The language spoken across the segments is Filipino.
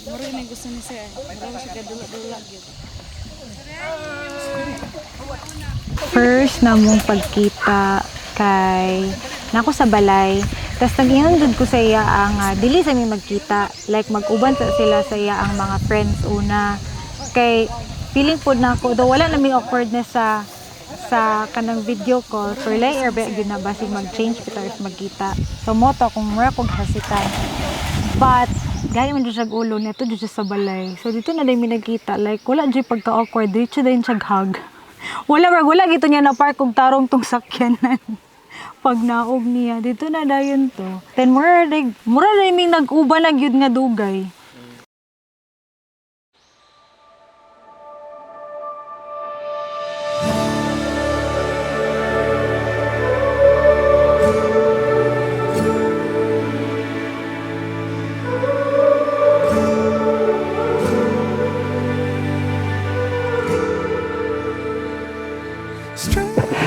Mura na gusto ni sir. Mura siya kadula-dula gyud. First na mong pagkita kay nako sa balay. Tapos nag-iundod ko sa iya ang dili sa mi magkita. Like mag-uban sa sila sa iya ang mga friends una. Kay feeling po na ako, daw wala na may awkwardness sa kanang video call. For later, yun na basig mag-change kita if magkita. So mo to kung mura kong hasitan. But gaya man dyan siya ulo neto dyan siya sa balay. So dito na din mi nagkita. Like wala dyan pagka-awkward. Dito din siya hug. Wala gito niya na park kung tarong tong sakyanan. Pag naog niya, dito na dayon to. Then mura rin may nag-uba na gyud nga dugay.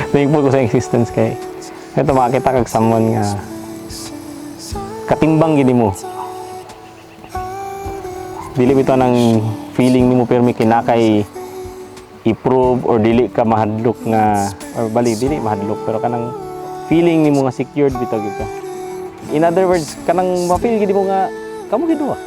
Thankful ko sa existence kay ito makita kag someone nga katimbang gini mo. Dili bitaw nang feeling nimo pero may kinakay i-prove or dili ka mahadlok nga or bali dili mahadlok pero kanang feeling nimo nga secured bitaw gyud ka. In other words, kanang ma-feel gid mo nga kamo gid wa.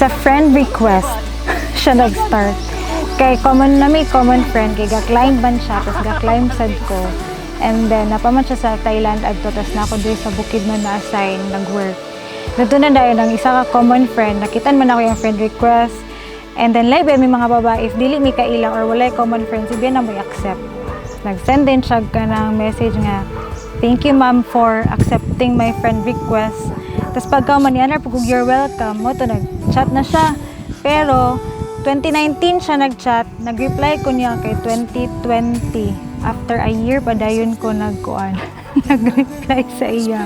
Sa friend request siya nag-start. Kay may common friend, kay ga-climb man siya, tapos ga-climb sad ko. And then, napaman siya sa Thailand adto, tapos na ako doon sa bukid na na-assign, nag-work. Doon na dahil ng isa ka common friend, nakitan man ako yung friend request. And then, like, may mga babae, if dili mi kaila or walay common friends, sabihan na mo i-accept. Nag-send din siya ka ng message nga, "Thank you ma'am for accepting my friend request." Tapos pagka manianar, pag you're welcome mo, to nag-chat na siya. Pero, 2019 siya nag-chat, nag-reply ko niya kay 2020. After a year pa dayon ko nagkuan, nag-reply sa iya.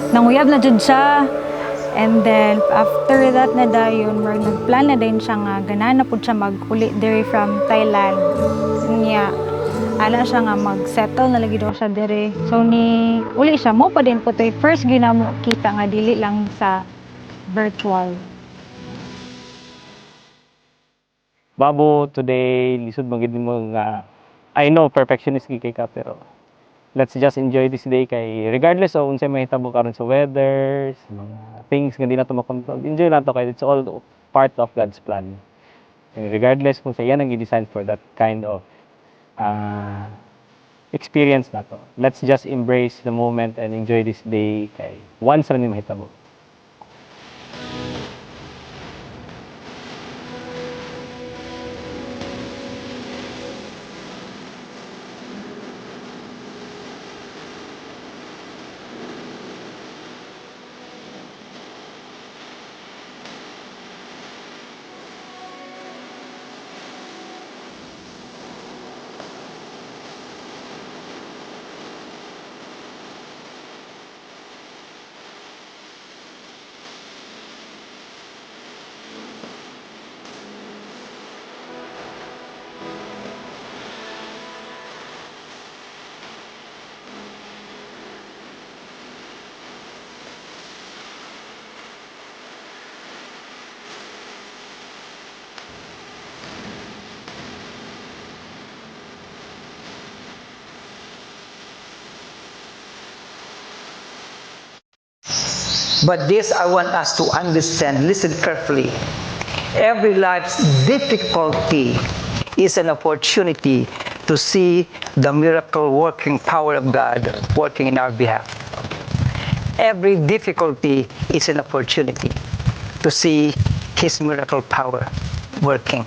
Nanguyab na jud siya. And then after that na dayon, nagplan na din siya nga ganahan na pud siya mag-uli diri from Thailand. Niya ala siya nga mag-settle na lagi daw siya diri. So ni uli siya mo pa din po toy first ginamo kita nga dili lang sa virtual. Babo, today lisod magid mo nga I know perfectionist gid kay ka pero let's just enjoy this day kay regardless of unsay mahitabo karon sa weather, sa mga things nga di na to makontrol. Enjoy lang to kay it's all part of God's plan. And regardless kung sa yan ang i-design for that kind of uh, experience na to. Let's just embrace the moment and enjoy this day kay once ra ni mahitabo. But this I want us to understand, listen carefully. Every life's difficulty is an opportunity to see the miracle working power of God working in our behalf. Every difficulty is an opportunity to see His miracle power working.